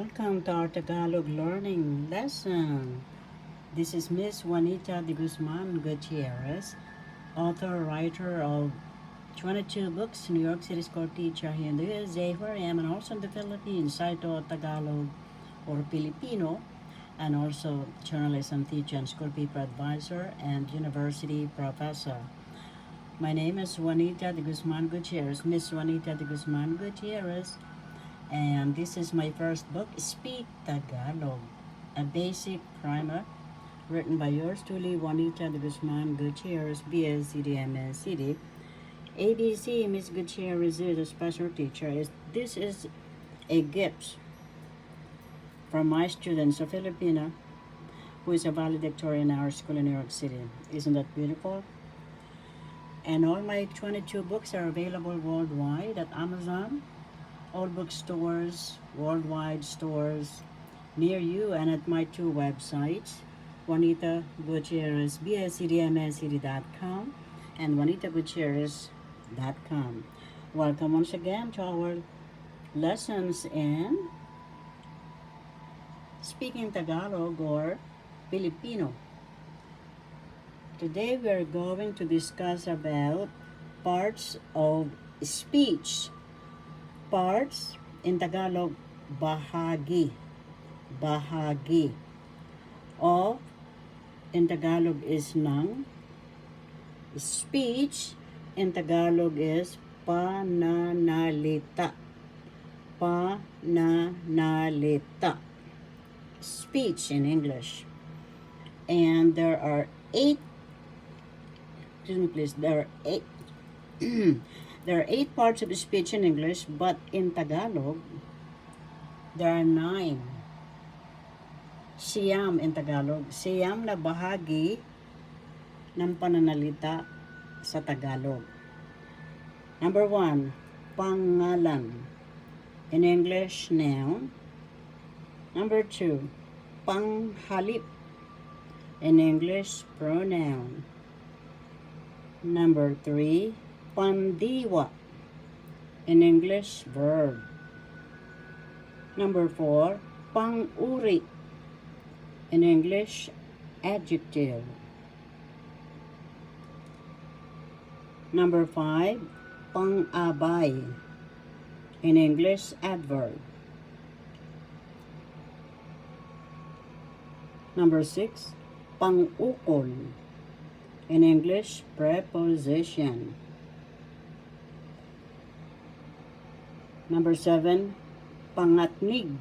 Welcome to our Tagalog learning lesson. This is Miss Juanita de Guzman Gutierrez, author, writer of 22 books, New York City school teacher here in the USA, where I am, and also in the Philippines, Saito Tagalog or Filipino, and also journalism teacher and school paper advisor and university professor. My name is Juanita de Guzman Gutierrez, Miss Juanita de Guzman Gutierrez, and this is my first book, Speak Tagalog, a basic primer written by yours truly, Juanita de Guzman Gutierrez, BSCD, MSCD. ABC, Miss Gutierrez is a special teacher. This is a gift from my students, a Filipina who is a valedictorian in our school in New York City. Isn't that beautiful? And all my 22 books are available worldwide at Amazon, all bookstores, worldwide stores near you, and at my two websites, Juanita Gutierrez, BSCDMSCD.com and JuanitaGutierrez.com. Welcome once again to our lessons in speaking Tagalog or Filipino. Today we are going to discuss about parts of speech. Parts in Tagalog, bahagi. Bahagi. O in Tagalog is ng. Speech in Tagalog is pananalita. Pananalita. Speech in English. And there are eight there are eight parts of speech in English, but in Tagalog, there are 9. Siyam in Tagalog. Siyam na bahagi ng pananalita sa Tagalog. Number 1, pangalan. In English, noun. Number 2, panghalip. In English, pronoun. Number 3, pandiwa. In English, verb. Number 4, pang-uri. In English, adjective. Number 5, pang-abay. In English, adverb. Number 6, pang-ukol. In English, preposition. Number 7, pangatnig.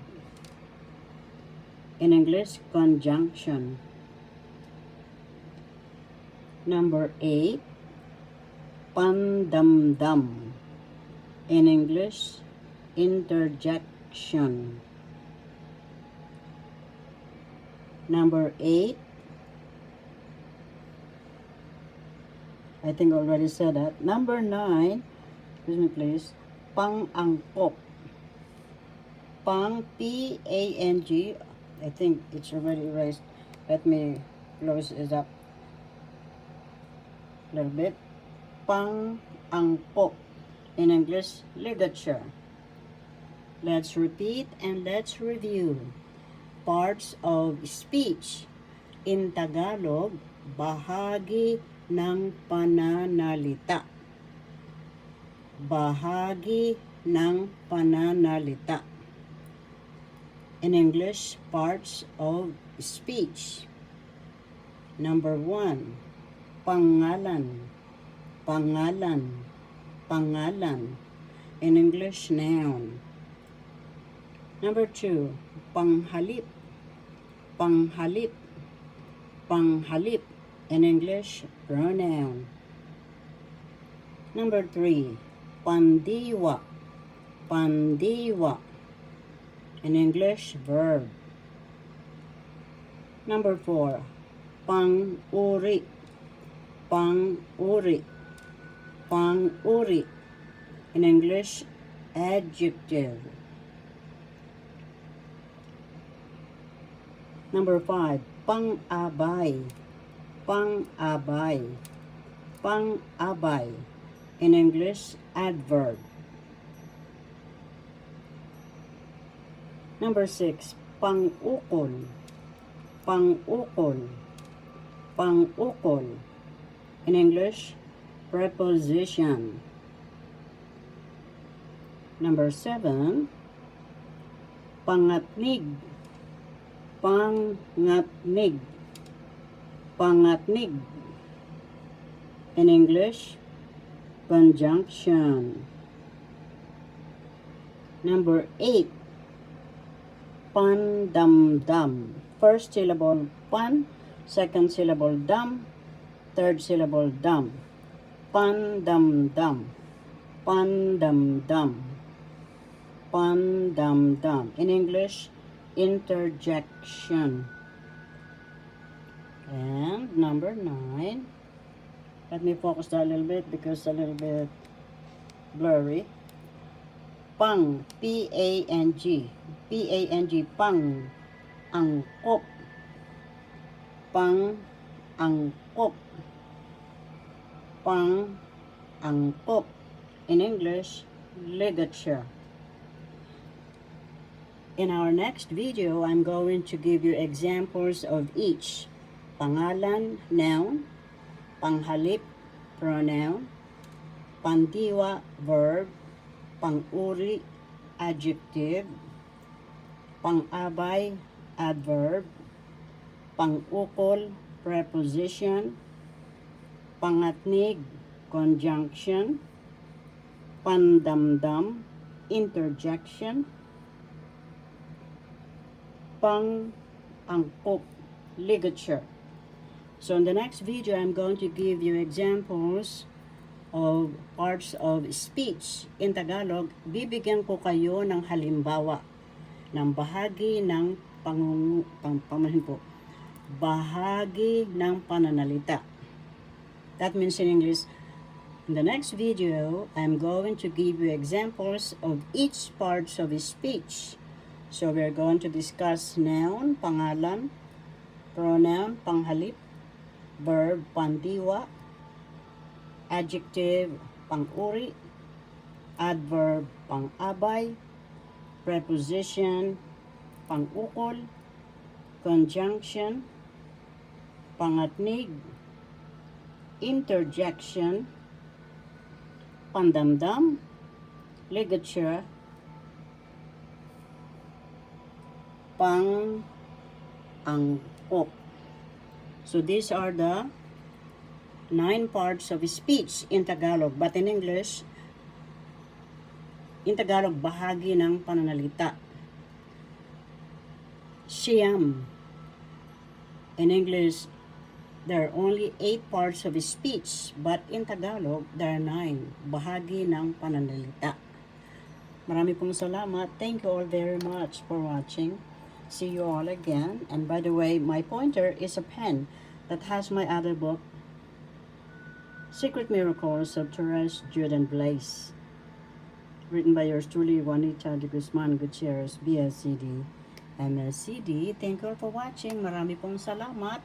In English, conjunction. Number 8, pandamdam. In English, interjection. Number 8, I think I already said that. Number 9, excuse me please, pang-angkop. Pang, P-A-N-G, I think it's already erased. Let me close it up a little bit. Pang-angkop. In English, ligature. Let's repeat and let's review. Parts of speech. In Tagalog, bahagi ng pananalita. Bahagi ng pananalita. In English, parts of speech. Number 1, pangalan. Pangalan. Pangalan. In English, noun. Number 2, panghalip. Panghalip. Panghalip. In English, pronoun. Number 3, pandiwa. Pandiwa. In English, verb. Number 4, pang-uri. Pang-uri. Pang-uri. In English, adjective. Number 5, pang-abay. Pang-abay. Pang-abay. In English, adverb. Number 6, pang-ukol. Pang-ukol. Pang-ukol. In English, preposition. Number 7, pangatnig. Pangatnig. Pangatnig. In English, conjunction. Number 8, pandamdam. First syllable pan, second syllable dam, third syllable dam. Pandamdam. Pandamdam. Pandamdam. In English, interjection. And number 9, let me focus that a little bit because it's a little bit blurry. Pang, P-A-N-G. P-A-N-G, pang, angkop. Pang, angkop. Pang, angkop. In English, ligature. In our next video, I'm going to give you examples of each. Pangalan, noun. Panghalip, pronoun. Pandiwa, verb. Pang-uri, adjective. Pang-abay, adverb. Pang-ukol, preposition. Pangatnig, conjunction. Pandamdam, interjection. Pang-angkop, ligature. So in the next video, I'm going to give you examples of parts of speech. In Tagalog, bibigyan ko kayo ng halimbawa ng bahagi ng bahagi ng pananalita. That means in English, in the next video, I'm going to give you examples of each parts of speech. So we're going to discuss noun, pangalan, pronoun, panghalip, verb, pandiwa, adjective, pang-uri, adverb, pang-abay, preposition, pang-ukol, conjunction, pangatnig, interjection, pandamdam, ligature, pang-angkop. So these are the 9 parts of speech in Tagalog. But in English, in Tagalog, bahagi ng pananalita. Siyam. In English, there are only 8 parts of speech. But in Tagalog, there are 9. Bahagi ng pananalita. Marami pong salamat. Thank you all very much for watching. See you all again. And by the way, my pointer is a pen that has my other book, Secret Miracles of Torres Jordan Blaze, written by yours truly, Juanita de Guzman Gutierrez, BSCD, MSCD. Thank you all for watching. Marami pong salamat.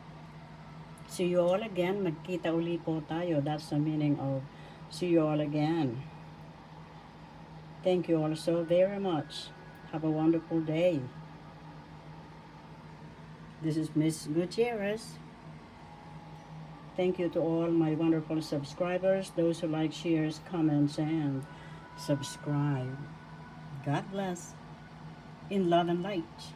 See you all again. Magkita uli po tayo. That's the meaning of see you all again. Thank you all so very much. Have a wonderful day. This is Miss Gutierrez. Thank you to all my wonderful subscribers, those who like, shares, comments, and subscribe. God bless. In love and light.